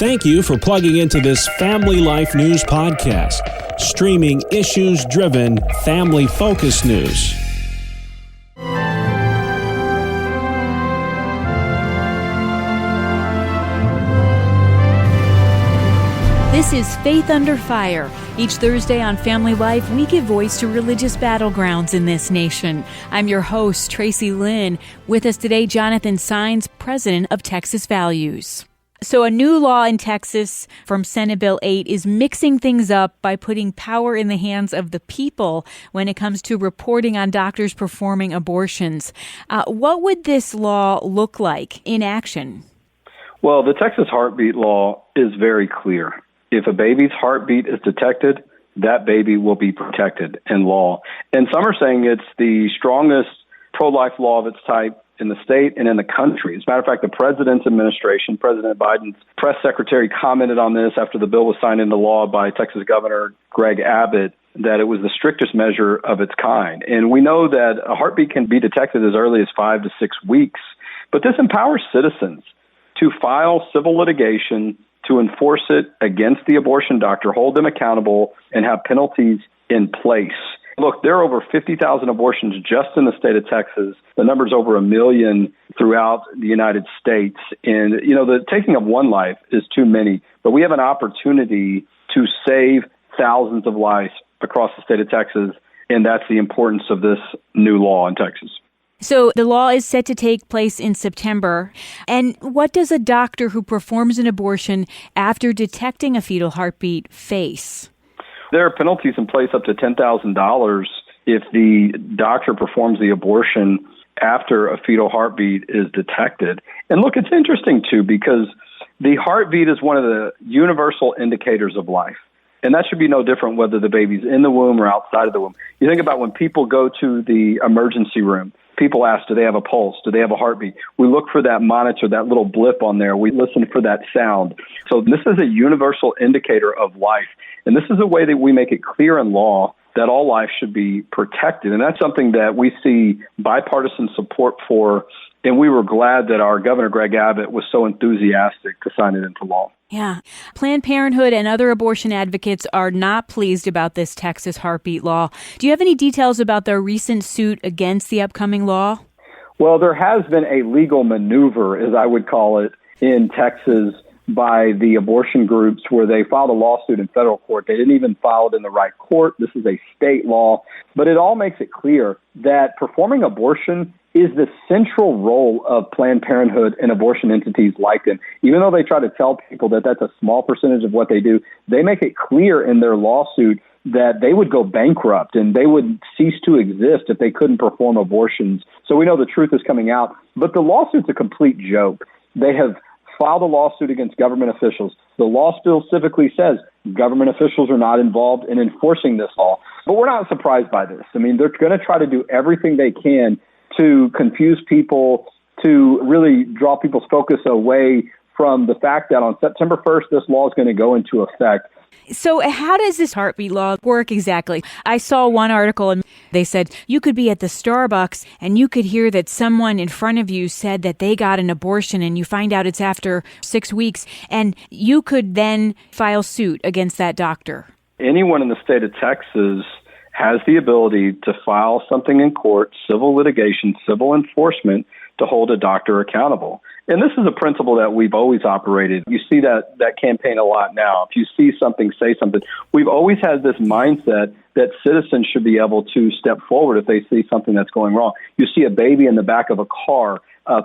Thank you for plugging into this Family Life News podcast, streaming issues-driven, family-focused news. This is Faith Under Fire. Each Thursday on Family Life, we give voice to religious battlegrounds in this nation. I'm your host, Tracy Lynn. With us today, Jonathan Saenz, president of Texas Values. So a new law in Texas from Senate Bill 8 is mixing things up by putting power in the hands of the people when it comes to reporting on doctors performing abortions. What would this law look like in action? Well, the Texas heartbeat law is very clear. If a baby's heartbeat is detected, that baby will be protected in law. And some are saying it's the strongest pro-life law of its type in the state and in the country. As a matter of fact, the president's administration, President Biden's press secretary, commented on this after the bill was signed into law by Texas Governor Greg Abbott, that it was the strictest measure of its kind. And we know that a heartbeat can be detected as early as 5 to 6 weeks, but this empowers citizens to file civil litigation to enforce it against the abortion doctor, hold them accountable, and have penalties in place. Look, there are over 50,000 abortions just in the state of Texas. The number's over 1 million throughout the United States. And, the taking of one life is too many, but we have an opportunity to save thousands of lives across the state of Texas, and that's the importance of this new law in Texas. So the law is set to take place in September. And what does a doctor who performs an abortion after detecting a fetal heartbeat face? There are penalties in place up to $10,000 if the doctor performs the abortion after a fetal heartbeat is detected. And look, it's interesting, too, because the heartbeat is one of the universal indicators of life. And that should be no different whether the baby's in the womb or outside of the womb. You think about when people go to the emergency room, people ask, do they have a pulse? Do they have a heartbeat? We look for that monitor, that little blip on there. We listen for that sound. So this is a universal indicator of life. And this is a way that we make it clear in law that all life should be protected. And that's something that we see bipartisan support for. And we were glad that our Governor Greg Abbott was so enthusiastic to sign it into law. Yeah. Planned Parenthood and other abortion advocates are not pleased about this Texas heartbeat law. Do you have any details about the recent suit against the upcoming law? Well, there has been a legal maneuver, as I would call it, in Texas by the abortion groups where they filed a lawsuit in federal court. They didn't even file it in the right court. This is a state law. But it all makes it clear that performing abortion is the central role of Planned Parenthood and abortion entities like them. Even though they try to tell people that that's a small percentage of what they do, they make it clear in their lawsuit that they would go bankrupt and they would cease to exist if they couldn't perform abortions. So we know the truth is coming out. But the lawsuit's a complete joke. They have filed a lawsuit against government officials. The law still specifically says government officials are not involved in enforcing this law. But we're not surprised by this. I mean, they're going to try to do everything they can to confuse people, to really draw people's focus away from the fact that on September 1st, this law is going to go into effect. So how does this heartbeat law work exactly? I saw one article and they said you could be at the Starbucks and you could hear that someone in front of you said that they got an abortion and you find out it's after 6 weeks and you could then file suit against that doctor. Anyone in the state of Texas has the ability to file something in court, civil litigation, civil enforcement, to hold a doctor accountable. And this is a principle that we've always operated. You see that campaign a lot now. If you see something, say something. We've always had this mindset that citizens should be able to step forward if they see something that's going wrong. You see a baby in the back of a car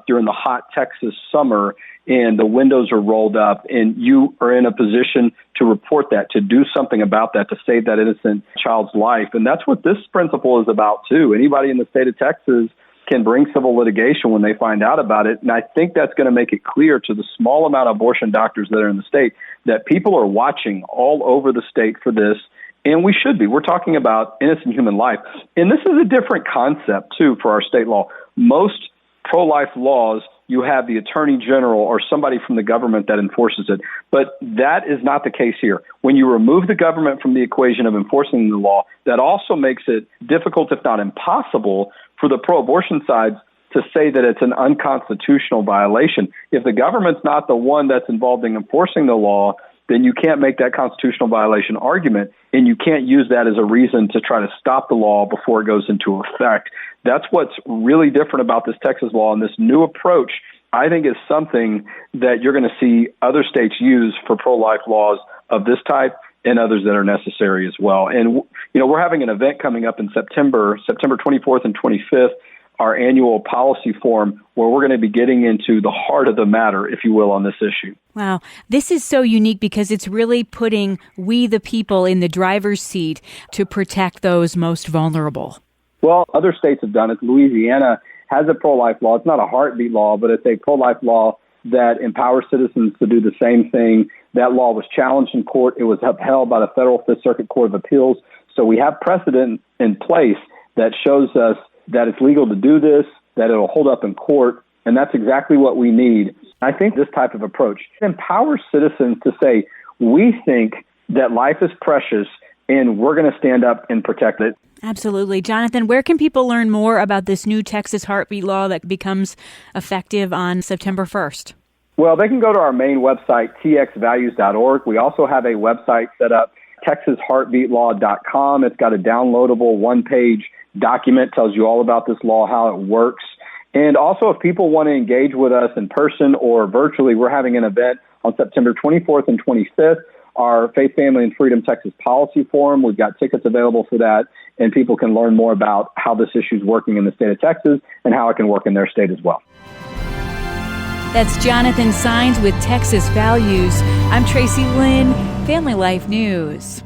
during the hot Texas summer, and the windows are rolled up, and you are in a position to report that, to do something about that, to save that innocent child's life. And that's what this principle is about, too. Anybody in the state of Texas can bring civil litigation when they find out about it. And I think that's going to make it clear to the small amount of abortion doctors that are in the state that people are watching all over the state for this. And we should be. We're talking about innocent human life. And this is a different concept, too, for our state law. Most pro-life laws, you have the attorney general or somebody from the government that enforces it. But that is not the case here. When you remove the government from the equation of enforcing the law, that also makes it difficult, if not impossible, for the pro-abortion sides to say that it's an unconstitutional violation. If the government's not the one that's involved in enforcing the law, then you can't make that constitutional violation argument, and you can't use that as a reason to try to stop the law before it goes into effect. That's what's really different about this Texas law, and this new approach, I think, is something that you're going to see other states use for pro-life laws of this type and others that are necessary as well. And, we're having an event coming up in September 24th and 25th, our annual policy forum, where we're going to be getting into the heart of the matter, if you will, on this issue. Wow. This is so unique because it's really putting we the people in the driver's seat to protect those most vulnerable. Well, other states have done it. Louisiana has a pro-life law. It's not a heartbeat law, but it's a pro-life law that empowers citizens to do the same thing. That law was challenged in court. It was upheld by the Federal Fifth Circuit Court of Appeals. So we have precedent in place that shows us that it's legal to do this, that it'll hold up in court, and that's exactly what we need. I think this type of approach empowers citizens to say, we think that life is precious, and we're going to stand up and protect it. Absolutely. Jonathan, where can people learn more about this new Texas heartbeat law that becomes effective on September 1st? Well, they can go to our main website, txvalues.org. We also have a website set up, texasheartbeatlaw.com. It's got a downloadable one-page document, tells you all about this law, how it works. And also, if people want to engage with us in person or virtually, we're having an event on September 24th and 25th, our Faith, Family, and Freedom Texas Policy Forum. We've got tickets available for that, and people can learn more about how this issue is working in the state of Texas and how it can work in their state as well. That's Jonathan Saenz with Texas Values. I'm Tracy Lynn, Family Life News.